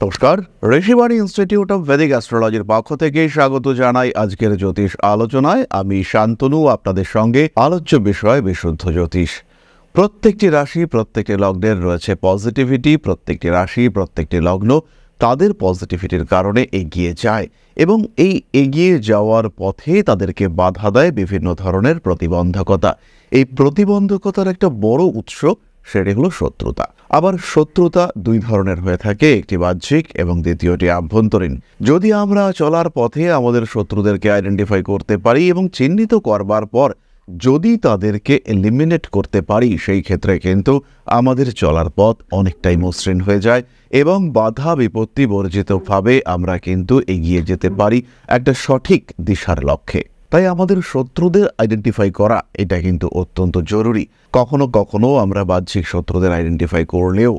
নমস্কার, Rishibani institute of Vedic অ্যাস্ট্রোলজির পক্ষ থেকে স্বাগত জানাই আজকের জ্যোতিষ আলোচনায়। আমি শান্তনু, আপনাদের সঙ্গে আলোচ্য বিষয় বিশুদ্ধ জ্যোতিষ। প্রত্যেকটি রাশি, প্রত্যেকটি লগ্নের রয়েছে পজিটিভিটি। প্রত্যেকটি রাশি, প্রত্যেকটি লগ্ন তাদের পজিটিভিটির কারণে এগিয়ে যায় এবং এই এগিয়ে যাওয়ার পথে তাদেরকে বাধা দেয় বিভিন্ন ধরনের প্রতিবন্ধকতা। এই প্রতিবন্ধকতার একটা বড় উৎস সেটি হলো শত্রুতা। আবার শত্রুতা দুই ধরনের হয়ে থাকে, একটি বাহ্যিক এবং দ্বিতীয়টি আভ্যন্তরীণ। যদি আমরা চলার পথে আমাদের শত্রুদেরকে আইডেন্টিফাই করতে পারি এবং চিহ্নিত করবার পর যদি তাদেরকে এলিমিনেট করতে পারি, সেই ক্ষেত্রে কিন্তু আমাদের চলার পথ অনেকটাই মসৃণ হয়ে যায় এবং বাধা বিপত্তি বর্জিতভাবে আমরা কিন্তু এগিয়ে যেতে পারি একটা সঠিক দিশার লক্ষ্যে। তাই আমাদের শত্রুদের আইডেন্টিফাই করা এটা কিন্তু অত্যন্ত জরুরি। কখনো কখনো আমরা বাহ্যিক শত্রুদের আইডেন্টিফাই করলেও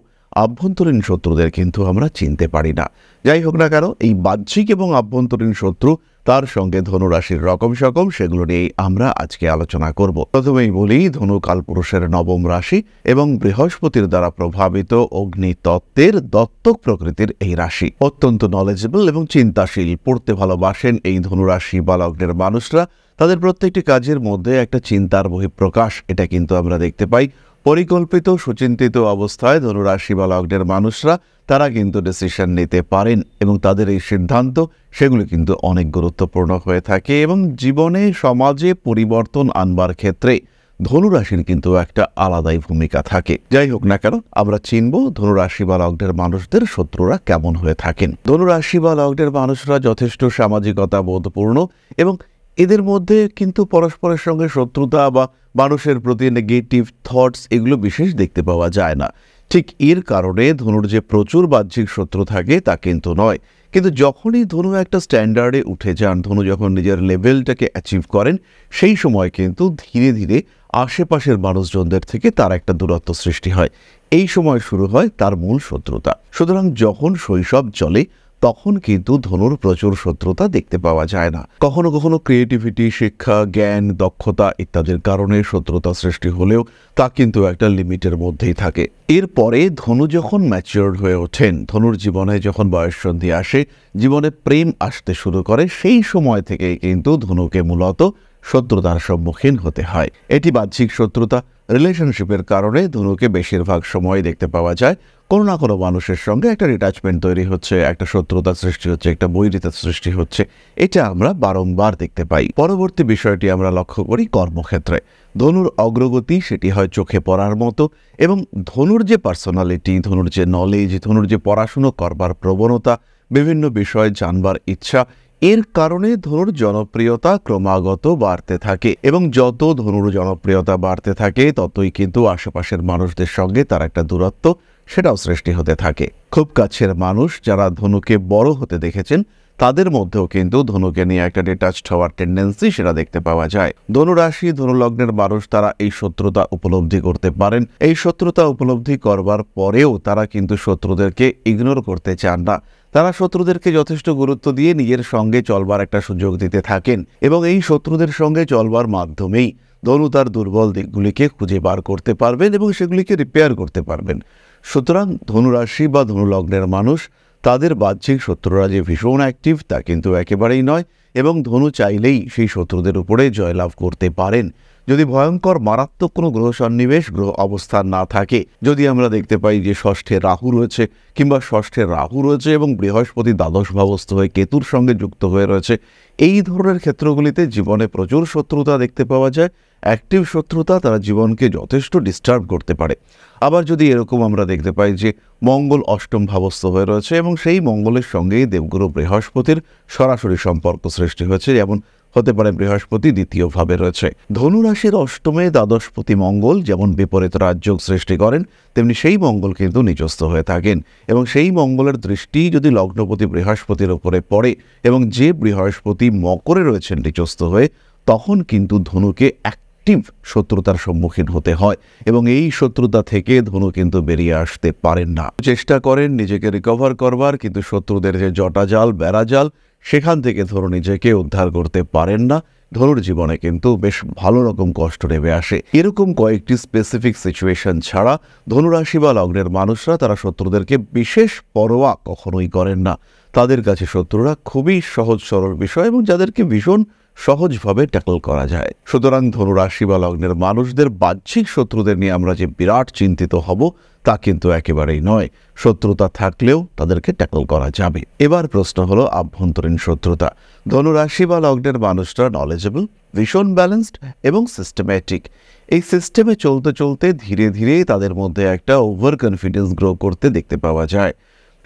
আভ্যন্তরীণ শত্রুদের কিন্তু আমরা চিনতে পারি না। যাই হোক না কেন, এই বাহ্যিক এবং আভ্যন্তরীণ শত্রু, তার সঙ্গে ধনুরাশির রকম সকম, সেগুলো নিয়েই আমরা আজকে আলোচনা করব। প্রথমেই বলি, ধনু কালপুরুষের নবম রাশি এবং বৃহস্পতির দ্বারা প্রভাবিত অগ্নিতত্ত্বের দত্তক প্রকৃতির এই রাশি। অত্যন্ত নলেজেবল এবং চিন্তাশীল, পড়তে ভালোবাসেন এই ধনুরাশি বা লগ্নের মানুষরা। তাদের প্রত্যেকটি কাজের মধ্যে একটা চিন্তার বহিঃপ্রকাশ এটা কিন্তু আমরা দেখতে পাই। পরিকল্পিত সুচিন্তিত অবস্থায় ধনুরাশি বা লগ্নের মানুষরা তারা কিন্তু ডিসিশন নিতে পারেন এবং তাদের এই সিদ্ধান্ত সেগুলো কিন্তু অনেক গুরুত্বপূর্ণ হয়ে থাকে এবং জীবনে সমাজে পরিবর্তন আনবার ক্ষেত্রে ধনুরাশির কিন্তু একটা আলাদাই ভূমিকা থাকে। যাই হোক না কেন, আমরা চিনব ধনুরাশি বা লগ্নের মানুষদের শত্রুরা কেমন হয়ে থাকেন। ধনুরাশি বা লগ্নের মানুষরা যথেষ্ট সামাজিকতা বোধপূর্ণ এবং এদের মধ্যে কিন্তু পরস্পরের সঙ্গে শত্রুতা বা মানুষের প্রতি নেগেটিভ থটস এগুলো বিশেষ দেখতে পাওয়া যায় না। ঠিক এর কারণে ধনুর যে প্রচুর বাহ্যিক শত্রু থাকে তা কিন্তু নয়, কিন্তু যখনই ধনু একটা স্ট্যান্ডার্ডে উঠে যান, ধনু যখন নিজের লেভেলটাকে অ্যাচিভ করেন, সেই সময় কিন্তু ধীরে ধীরে আশেপাশের মানুষজনদের থেকে তার একটা দূরত্ব সৃষ্টি হয়। এই সময় শুরু হয় তার মূল শত্রুতা। সুতরাং যখন শৈশব চলে তখন কিন্তু ধনুর প্রচুর শত্রুতা দেখতে পাওয়া যায় না। কখনো কখনো ক্রিয়েটিভিটি, শিক্ষা, জ্ঞান, দক্ষতা ইত্যাদির কারণে শত্রুতা সৃষ্টি হলেও তা কিন্তু একটা লিমিটের মধ্যেই থাকে। এরপরে ধনু যখন ম্যাচিওর হয়ে ওঠেন, ধনুর জীবনে যখন বয়ঃসন্ধি আসে, জীবনে প্রেম আসতে শুরু করে, সেই সময় থেকে কিন্তু ধনুকে মূলত শত্রুতার সম্মুখীন হতে হয়। এটি বাহ্যিক শত্রুতা। রিলেশনশিপের কারণে ধনুকে বেশিরভাগ সময় দেখতে পাওয়া যায় কোনো না কোনো মানুষের সঙ্গে একটা ডিট্যাচমেন্ট তৈরি হচ্ছে, একটা শত্রুতা সৃষ্টি হচ্ছে, একটা বৈরিতা সৃষ্টি হচ্ছে। এটা আমরা বারংবার দেখতে পাই। পরবর্তী বিষয়টি আমরা লক্ষ্য করি কর্মক্ষেত্রে। ধনুর অগ্রগতি সেটি হয় চোখে পড়ার মতো এবং ধনুর যে পার্সোনালিটি, ধনুর যে নলেজ, ধনুর যে পড়াশুনো করবার প্রবণতা, বিভিন্ন বিষয় জানবার ইচ্ছা, এর কারণে ধনুর জনপ্রিয়তা ক্রমাগত বাড়তে থাকে এবং যত ধনুর জনপ্রিয়তা বাড়তে থাকে ততই কিন্তু আশেপাশের মানুষদের সঙ্গে তার একটা দূরত্ব সেটাও সৃষ্টি হতে থাকে। খুব কাছের মানুষ যারা ধনুকে বড় হতে দেখেছেন তাদের মধ্যেও কিন্তু ধনুকে নিয়ে একটা ডিটাচড হওয়ার টেন্ডেন্সি সেটা দেখতে পাওয়া যায়। ধনুরাশি, ধনুলগ্নের মানুষ তারা এই শত্রুতা উপলব্ধি করতে পারেন। এই শত্রুতা উপলব্ধি করবার পরেও তারা কিন্তু শত্রুদেরকে ইগনোর করতে চান না। তারা শত্রুদেরকে যথেষ্ট গুরুত্ব দিয়ে নিজের সঙ্গে চলবার একটা সুযোগ দিতে থাকেন এবং এই শত্রুদের সঙ্গে চলবার মাধ্যমেই ধনু তার দুর্বল দিকগুলিকে খুঁজে বার করতে পারবেন এবং সেগুলিকে রিপেয়ার করতে পারবেন। সুতরাং ধনুরাশি বা ধনুলগ্নের মানুষ তাদের বাহ্যিক শত্রুরা যে ভীষণ অ্যাক্টিভ তা কিন্তু একেবারেই নয় এবং ধনু চাইলেই সেই শত্রুদের উপরে জয়লাভ করতে পারেন। যদি ভয়ঙ্কর মারাত্মক কোনো গ্রহ সন্নিবেশ, গ্রহ অবস্থান না থাকে, যদি আমরা দেখতে পাই যে ষষ্ঠে রাহু রয়েছে কিংবা ষষ্ঠে রাহু রয়েছে এবং বৃহস্পতি দ্বাদশ ভাবস্থ হয়ে কেতুর সঙ্গে যুক্ত হয়ে রয়েছে, এই ধরনের ক্ষেত্রগুলিতে জীবনে প্রচুর শত্রুতা দেখতে পাওয়া যায়। অ্যাক্টিভ শত্রুতা তারা জীবনকে যথেষ্ট ডিস্টার্ব করতে পারে। আবার যদি এরকম আমরা দেখতে পাই যে মঙ্গল অষ্টম ভাবস্থ হয়ে রয়েছে এবং সেই মঙ্গলের সঙ্গেই দেবগুরু বৃহস্পতির সরাসরি সম্পর্ক সৃষ্টি হয়েছে, যেমন হতে পারে বৃহস্পতি দ্বিতীয় ভাবে রয়েছে। ধনুরাশির অষ্টমে দ্বাদশপতি মঙ্গল যেমন বিপরীত রাজযোগ সৃষ্টি করেন, তেমনি সেই মঙ্গল কিন্তু নিচস্থ হয়ে থাকেন এবং সেই মঙ্গলের দৃষ্টি যদি লগ্নপতি বৃহস্পতির উপরে পড়ে এবং যে বৃহস্পতি মকরে রয়েছেন নিচস্থ হয়ে, তখন কিন্তু ধনুকে অ্যাক্টিভ শত্রুতার সম্মুখীন হতে হয় এবং এই শত্রুতা থেকে ধনু কিন্তু বেরিয়ে আসতে পারেন না। চেষ্টা করেন নিজেকে রিকভার করবার, কিন্তু শত্রুদের যে জটাজাল, বেড়াজাল, সেখান থেকে ধনু নিজেকে উদ্ধার করতে পারেন না ধনুর জীবনে কিন্তু বেশ ভালো রকম কষ্ট নেমে আসে। এরকম কয়েকটি স্পেসিফিক সিচুয়েশন ছাড়া ধনুরাশি বা লগ্নের মানুষরা তারা শত্রুদেরকে বিশেষ পরোয়া কখনোই করেন না। তাদের কাছে শত্রুরা খুবই সহজ সরল বিষয় এবং যাদেরকে ভীষণ সহজভাবে ট্যাকল করা যায়। সুতরাং ধনুরাশি বা লগ্নের মানুষদের বাহ্যিক শত্রুদের নিয়ে আমরা যে বিরাট চিন্তিত হব তা কিন্তু একেবারেই নয়। শত্রুতা থাকলেও তাদেরকে ট্যাকল করা যাবে। এবার প্রশ্ন হলো আভ্যন্তরীণ শত্রুতা। ধনুরাশি বা লগ্নের মানুষরা নলেজেবল, ভীষণ ব্যালেন্সড এবং সিস্টেম্যাটিক। এই সিস্টেমে চলতে চলতে ধীরে ধীরে তাদের মধ্যে একটা ওভার কনফিডেন্স গ্রো করতে দেখতে পাওয়া যায়।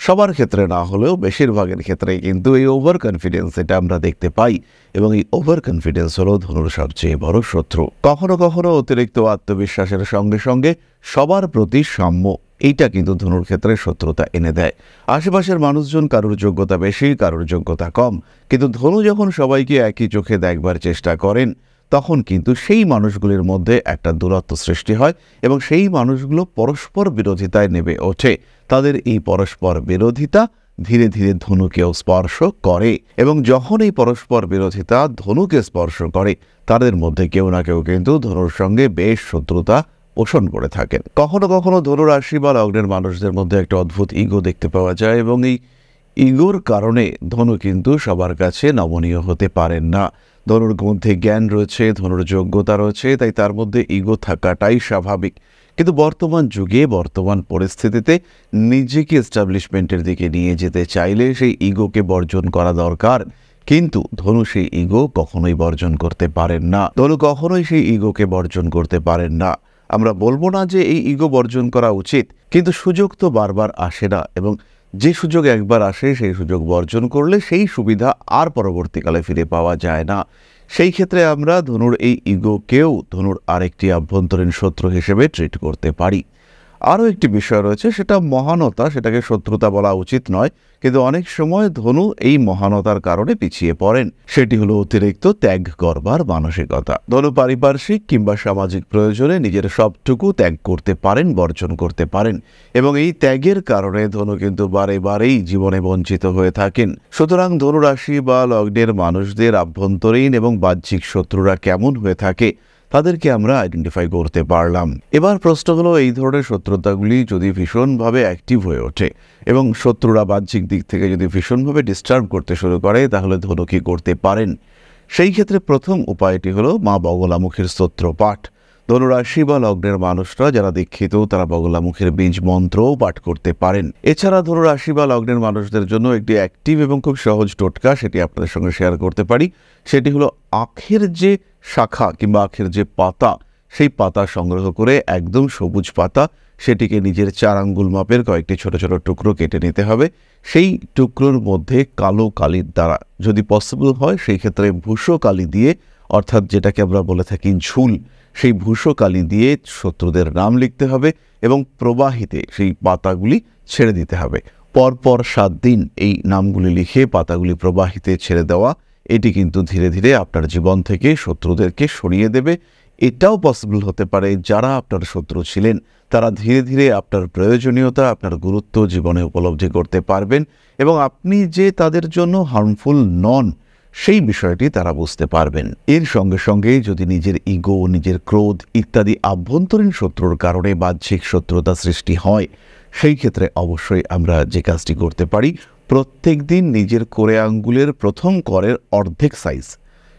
সবার ক্ষেত্রে না হলেও বেশিরভাগের ক্ষেত্রে কিন্তু এই ওভার কনফিডেন্স এটা আমরা দেখতে পাই এবং এই ওভার কনফিডেন্স হলো ধনুর সবচেয়ে বড় শত্রু। কখনো কখনো অতিরিক্ত আত্মবিশ্বাসের সঙ্গে সঙ্গে সবার প্রতি সাম্য, এইটা কিন্তু ধনুর ক্ষেত্রে শত্রুতা এনে দেয়। আশেপাশের মানুষজন কারোর যোগ্যতা বেশি, কারোর যোগ্যতা কম, কিন্তু ধনু যখন সবাইকে একই চোখে দেখবার চেষ্টা করেন তখন কিন্তু সেই মানুষগুলির মধ্যে একটা দূরত্ব সৃষ্টি হয় এবং সেই মানুষগুলো পরস্পর বিরোধিতায় নেমে ওঠে। তাদের এই পরস্পর বিরোধিতা ধীরে ধীরে ধনুকেও স্পর্শ করে এবং যখন এই পরস্পর বিরোধিতা ধনুকে স্পর্শ করে তাদের মধ্যে কেউ না কেউ কিন্তু ধনুর সঙ্গে বেশ শত্রুতা পোষণ করে থাকেন। কখনো কখনো ধনুরাশি বা লগ্নের মানুষদের মধ্যে একটা অদ্ভুত ইগো দেখতে পাওয়া যায় এবং এই ইগোর কারণে ধনু কিন্তু সবার কাছে নমনীয় হতে পারেন না। ধনুর মধ্যে জ্ঞান রয়েছে, ধনুর যোগ্যতা রয়েছে, তাই তার মধ্যে ইগো থাকাটাই স্বাভাবিক। কিন্তু বর্তমান যুগে, বর্তমান পরিস্থিতিতে নিজেকে এস্টাবলিশমেন্টের দিকে নিয়ে যেতে চাইলে সেই ইগোকে বর্জন করা দরকার। কিন্তু ধনু সেই ইগো কখনোই বর্জন করতে পারেন না। ধনু কখনোই সেই ইগোকে বর্জন করতে পারেন না। আমরা বলবো না যে এই ইগো বর্জন করা উচিত, কিন্তু সুযোগ তো বারবার আসে না এবং যে সুযোগ একবার আসে সেই সুযোগ বর্জন করলে সেই সুবিধা আর পরবর্তীকালে ফিরে পাওয়া যায় না। সেই ক্ষেত্রে আমরা ধনুর এই ইগোকেও ধনুর আরেকটি আভ্যন্তরীণ শত্রু হিসেবে ট্রিট করতে পারি। আরও একটি বিষয় রয়েছে, সেটা মহানতা। সেটাকে শত্রুতা বলা উচিত নয়, কিন্তু অনেক সময় ধনু এই মহানতার কারণে পিছিয়ে পড়েন। সেটি হলো অতিরিক্ত ত্যাগ করবার মানসিকতা। ধনু পারিপার্শ্বিক কিংবা সামাজিক প্রয়োজনে নিজের সবটুকু ত্যাগ করতে পারেন, বর্জন করতে পারেন এবং এই ত্যাগের কারণে ধনু কিন্তু বারে বারেই জীবনে বঞ্চিত হয়ে থাকেন। সুতরাং ধনুরাশি বা লগ্নের মানুষদের আভ্যন্তরীণ এবং বাহ্যিক শত্রুরা কেমন হয়ে থাকে তাদেরকে আমরা আইডেন্টিফাই করতে পারলাম। এবার প্রশ্ন হলো, এই ধরনের শত্রুতাগুলি যদি ভীষণভাবে অ্যাক্টিভ হয়ে ওঠে এবং শত্রুরা বাহ্যিক দিক থেকে যদি ভীষণভাবে ডিস্টার্ব করতে শুরু করে তাহলে ধনু কি করতে পারেন? সেই ক্ষেত্রে প্রথম উপায়টি হলো মা বগলামুখীর স্তোত্র পাঠ। ধনুরাশি বা লগ্নের মানুষরা যারা দীক্ষিত তারা বগলামুখীর বীজ মন্ত্রও পাঠ করতে পারেন। এছাড়া ধনুরাশি বা লগ্নের মানুষদের জন্য একটি অ্যাক্টিভ এবং খুব সহজ টোটকা সেটি আপনাদের সঙ্গে শেয়ার করতে পারি। সেটি হলো আখের যে শাখা কিংবা আখের যে পাতা, সেই পাতা সংগ্রহ করে একদম সবুজ পাতা সেটিকে নিজের 4 আঙ্গুল মাপের কয়েকটি ছোট ছোট টুকরো কেটে নিতে হবে। সেই টুকরোর মধ্যে কালো কালির দ্বারা, যদি পসিবল হয় সেই ক্ষেত্রে ভূষো কালি দিয়ে, অর্থাৎ যেটাকে আমরা বলে থাকি ঝুল, সেই ভূষো কালি দিয়ে শত্রুদের নাম লিখতে হবে এবং প্রবাহিতে সেই পাতাগুলি ছেড়ে দিতে হবে। পরপর 7 দিন এই নামগুলি লিখে পাতাগুলি প্রবাহিতে ছেড়ে দেওয়া, এটি কিন্তু ধীরে ধীরে আপনার জীবন থেকে শত্রুদেরকে সরিয়ে দেবে। এটাও পসিবল হতে পারে যারা আপনার শত্রু ছিলেন তারা ধীরে ধীরে আপনার প্রয়োজনীয়তা, আপনার গুরুত্ব জীবনে উপলব্ধি করতে পারবেন এবং আপনি যে তাদের জন্য হার্মফুল নন সেই বিষয়টি তারা বুঝতে পারবেন। এর সঙ্গে সঙ্গে যদি নিজের ইগো, নিজের ক্রোধ ইত্যাদি আভ্যন্তরীণ শত্রুর কারণে বাহ্যিক শত্রুতা সৃষ্টি হয়, সেই ক্ষেত্রে অবশ্যই আমরা যে কাজটি করতে পারি, প্রত্যেক দিন নিজের কোড়ে আঙ্গুলের প্রথম করের অর্ধেক সাইজ,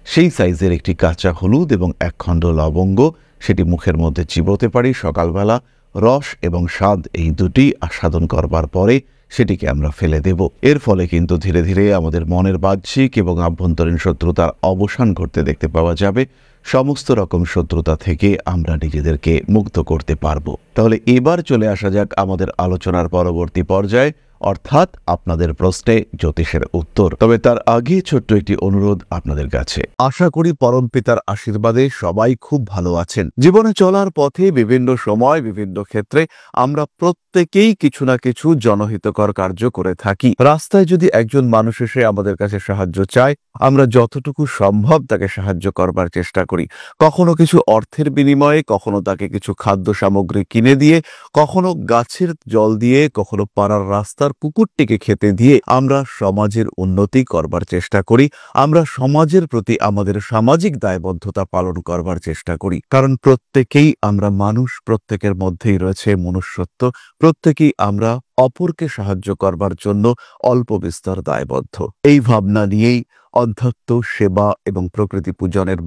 সেই সাইজের একটি কাঁচা হলুদ এবং 1 খণ্ড লবঙ্গ সেটি মুখের মধ্যে চিবোতে পারি। সকালবেলা রস এবং স্বাদ এই দুটি আস্বাদন করবার পরে সেটিকে আমরা ফেলে দেব। এর ফলে কিন্তু ধীরে ধীরে আমাদের মনের বাহ্যিক এবং আভ্যন্তরীণ শত্রুতার অবসান ঘটতে দেখতে পাওয়া যাবে। সমস্ত রকম শত্রুতা থেকে আমরা নিজেদেরকে মুক্ত করতে পারবো। তাহলে এবার চলে আসা যাক আমাদের আলোচনার পরবর্তী পর্যায়ে, অর্থাৎ আপনাদের প্রশ্নে জ্যোতিষের উত্তর। তবে তার আগে ছোট্ট একটি অনুরোধ আপনাদের কাছে। আশা করি পরমপিতার আশীর্বাদে সবাই খুব ভালো আছেন। জীবনে চলার পথে বিভিন্ন সময় বিভিন্ন ক্ষেত্রে আমরা প্রত্যেকেই কিছু না কিছু জনহিতকর কার্য করে থাকি। রাস্তায় যদি একজন মানুষ এসে আমাদের কাছে সাহায্য চায়, আমরা যতটুকু সম্ভব তাকে সাহায্য করবার চেষ্টা করি। কখনো কিছু অর্থের বিনিময়ে, কখনো তাকে কিছু খাদ্য সামগ্রী কিনে দিয়ে, কখনো গাছের জল দিয়ে, কখনো পাড়ার রাস্তার কুকুরটিকে খেতে দিয়ে আমরা সমাজের উন্নতি করবার চেষ্টা করি। আমরা সমাজের প্রতি আমাদের সামাজিক দায়বদ্ধতা পালন করবার চেষ্টা করি, কারণ প্রত্যেকেই আমরা মানুষ, প্রত্যেকের মধ্যেই রয়েছে মনুষ্যত্ব, প্রত্যেকেই আমরা অপরকে সাহায্য করবার জন্য অল্প বিস্তর দায়বদ্ধ। এই ভাবনা নিয়েই অধ্যাত্ম, সেবা এবং প্রকৃতি পূজনের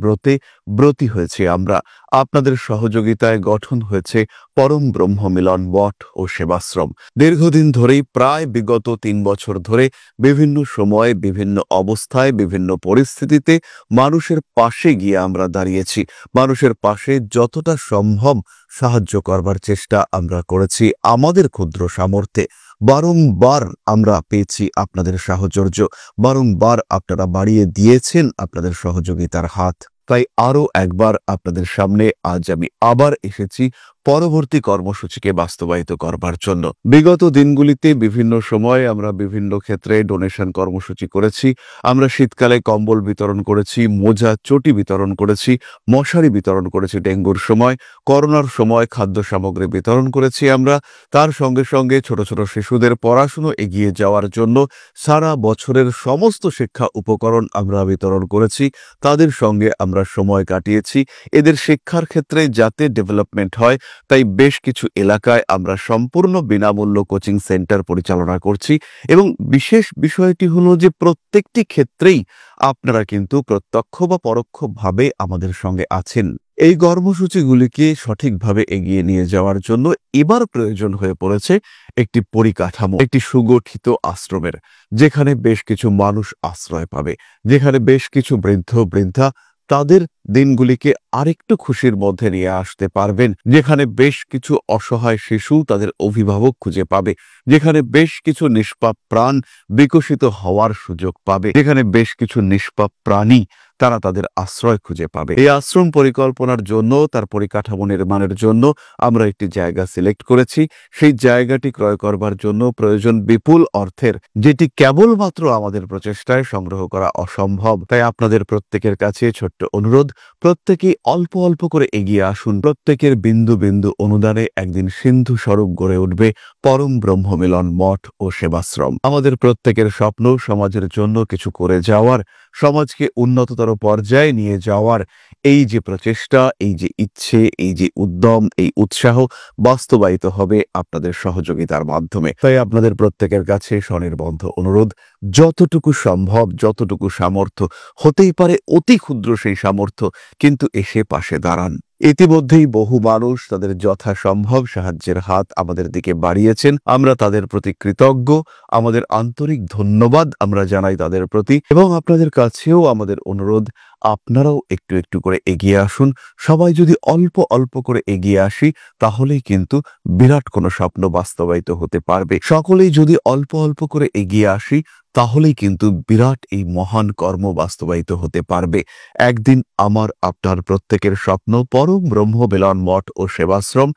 ব্রতী হয়েছে আমরা। আপনাদের সহযোগিতায় গঠন হয়েছে পরম ব্রহ্ম মিলন মঠ ও সেবাশ্রম। দীর্ঘদিন ধরেই, প্রায় বিগত 3 বছর ধরে বিভিন্ন সময়ে, বিভিন্ন অবস্থায়, বিভিন্ন পরিস্থিতিতে মানুষের পাশে গিয়ে আমরা দাঁড়িয়েছি। মানুষের পাশে যতটা সম্ভব সাহায্য করবার চেষ্টা আমরা করেছি আমাদের ক্ষুদ্র সামর্থ্যে। বারংবার আমরা পেয়েছি আপনাদের সাহচর্য, বারংবার আপনারা বাড়িয়ে দিয়েছেন আপনাদের সহযোগিতার হাত। তাই আরও একবার আপনাদের সামনে আজ আমি আবার এসেছি পরবর্তী কর্মসূচিকে বাস্তবায়িত করবার জন্য। বিগত দিনগুলিতে বিভিন্ন সময়ে আমরা বিভিন্ন ক্ষেত্রে ডোনেশন কর্মসূচি করেছি। আমরা শীতকালে কম্বল বিতরণ করেছি, মোজা, চটি বিতরণ করেছি, মশারি বিতরণ করেছি ডেঙ্গুর সময়, করোনার সময় খাদ্য সামগ্রী বিতরণ করেছি আমরা। তার সঙ্গে সঙ্গে ছোট ছোট শিশুদের পড়াশুনো এগিয়ে যাওয়ার জন্য সারা বছরের সমস্ত শিক্ষা উপকরণ আমরা বিতরণ করেছি। তাদের সঙ্গে আমরা সময় কাটিয়েছি। এদের শিক্ষার ক্ষেত্রে যাতে ডেভেলপমেন্ট হয়, তাই বেশ কিছু এলাকায় আমরা সম্পূর্ণ বিনামূল্য কোচিং সেন্টার পরিচালনা করছি। এবং বিশেষ বিষয়টি হলো যে প্রত্যেকটি ক্ষেত্রেই আপনারা কিন্তু প্রত্যক্ষ বা পরোক্ষভাবে আমাদের সঙ্গে আছেন। এই কর্মসূচিগুলিকে সঠিকভাবে এগিয়ে নিয়ে যাওয়ার জন্য এবার প্রয়োজন হয়ে পড়েছে একটি পরিকাঠামো, একটি সুগঠিত আশ্রমের, যেখানে বেশ কিছু মানুষ আশ্রয় পাবে, যেখানে বেশ কিছু বৃদ্ধ বৃদ্ধা তাদের দিনগুলিকে আরেকটু খুশির মধ্যে নিয়ে আসতে পারবেন, যেখানে বেশ কিছু অসহায় শিশু তাদের অভিভাবক খুঁজে পাবে, যেখানে বেশ কিছু নিষ্পাপ প্রাণ বিকশিত হওয়ার সুযোগ পাবে, যেখানে বেশ কিছু নিষ্পাপ প্রাণী তারা তাদের আশ্রয় খুঁজে পাবে। এই আশ্রম পরিকল্পনার জন্য, তার পরিকাঠামো নির্মাণের জন্য আমরা একটি জায়গা সিলেক্ট করেছি। সেই জায়গাটি ক্রয় করবার জন্য প্রয়োজন বিপুল অর্থের, যেটি কেবলমাত্র আমাদের প্রচেষ্টায় সংগ্রহ করা অসম্ভব। তাই আপনাদের প্রত্যেকের কাছে ছোট্ট অনুরোধ, প্রত্যেকেই অল্প অল্প করে এগিয়ে আসুন। প্রত্যেকের বিন্দু বিন্দু অনুদানে একদিন সিন্ধু স্বরূপ গড়ে উঠবে পরম ব্রহ্ম মিলন মঠ ও সেবাশ্রম। আমাদের প্রত্যেকের স্বপ্ন সমাজের জন্য কিছু করে যাওয়ার, সমাজকে উন্নততর পর্যায়ে নিয়ে যাওয়ার এই যে প্রচেষ্টা, এই যে ইচ্ছে, এই যে উদ্যম, এই উৎসাহ বাস্তবায়িত হবে আপনাদের সহযোগিতার মাধ্যমে। তাই আপনাদের প্রত্যেকের কাছে স্বনির্বন্ধ অনুরোধ, যতটুকু সম্ভব, যতটুকু সামর্থ্য, হতেই পারে অতি ক্ষুদ্র সেই সামর্থ্য, কিন্তু এসে পাশে দাঁড়ান। ইতিমধ্যেই বহু মানুষ তাদের যথাসম্ভব সাহায্যের হাত আমাদের দিকে বাড়িয়েছেন। আমরা তাদের প্রতি কৃতজ্ঞ, আমাদের আন্তরিক ধন্যবাদ আমরা জানাই তাদের প্রতি। এবং আপনাদের কাছেও আমাদের অনুরোধ, আপনারাও একটু একটু করে এগিয়ে আসুন। সবাই যদি অল্প অল্প করে এগিয়ে আসি, তাহলেই কিন্তু বিরাট কোনো স্বপ্ন বাস্তবায়িত হতে পারবে। সকলেই যদি অল্প অল্প করে এগিয়ে আসি, তাহলেই কিন্তু বিরাট এই মহান কর্ম বাস্তবায়িত হতে পারবে। একদিন আমার আপনার প্রত্যেকের স্বপ্ন পরম ব্রহ্ম মিলন মঠ ও সেবাশ্রম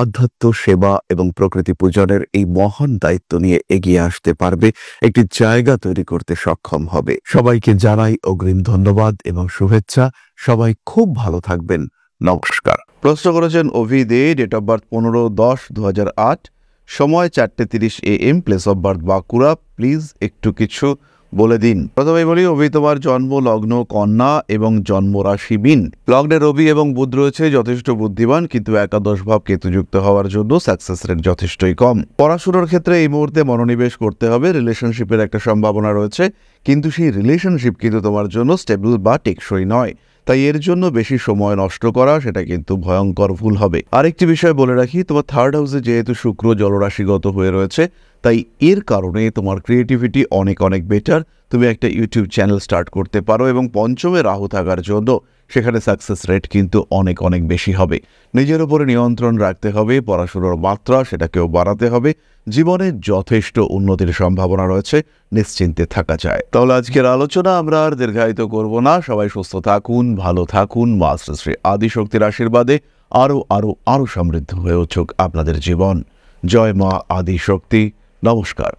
আধ্যাত্ম, সেবা এবং প্রকৃতি পূজনের এই মহান দায়িত্ব নিয়ে এগিয়ে আসতে পারবে, একটি জায়গা তৈরি করতে সক্ষম হবে। সবাইকে জানাই অগ্রিম ধন্যবাদ এবং শুভেচ্ছা। সবাই খুব ভালো থাকবেন। নমস্কার। প্রশ্ন করেছেন অভি দে, ডেট অফ বার্থ 15-10-2008, সময় 4:30 AM, place of birth Bankura. Please একটু কিছু বলে দিন। প্রথমেই বলি, অভি তোমার জন্ম লগ্ন কন্যা এবং জন্ম রাশি মীন। লগ্নে রবি এবং বুধ রয়েছে, যথেষ্ট বুদ্ধিমান, কিন্তু একাদশ ভাব কেতুযুক্ত হওয়ার জন্য সাকসেস রেট যথেষ্টই কম। পড়াশোনার ক্ষেত্রে এই মুহূর্তে মনোনিবেশ করতে হবে। রিলেশনশিপের একটা সম্ভাবনা রয়েছে, কিন্তু সেই রিলেশনশিপ কিন্তু তোমার জন্য স্টেবল বা টেকসই নয়। তাই এর জন্য বেশি সময় নষ্ট করা সেটা কিন্তু ভয়ঙ্কর ভুল হবে। আরেকটি বিষয় বলে রাখি, তোমার থার্ড হাউসে যেহেতু শুক্র জলরাশিগত হয়ে রয়েছে, তাই এর কারণে তোমার ক্রিয়েটিভিটি অনেক অনেক বেটার। তুমি একটা ইউটিউব চ্যানেল স্টার্ট করতে পারো এবং পঞ্চমে রাহু থাকার জন্য সেখানে সাকসেস রেট কিন্তু অনেক অনেক বেশি হবে। নিজের উপরে নিয়ন্ত্রণ রাখতে হবে, পড়াশোনার মাত্রা সেটাকেও বাড়াতে হবে। জীবনে যথেষ্ট উন্নতির সম্ভাবনা রয়েছে, নিশ্চিন্তে থাকা যায়। তাহলে আজকের আলোচনা আমরা আর দীর্ঘায়িত করব না। সবাই সুস্থ থাকুন, ভালো থাকুন। মা শ্রী আদিশক্তির আশীর্বাদে আরও আরও আরও সমৃদ্ধ হয়ে উঠুক আপনাদের জীবন। জয় মা আদি শক্তি। নমস্কার।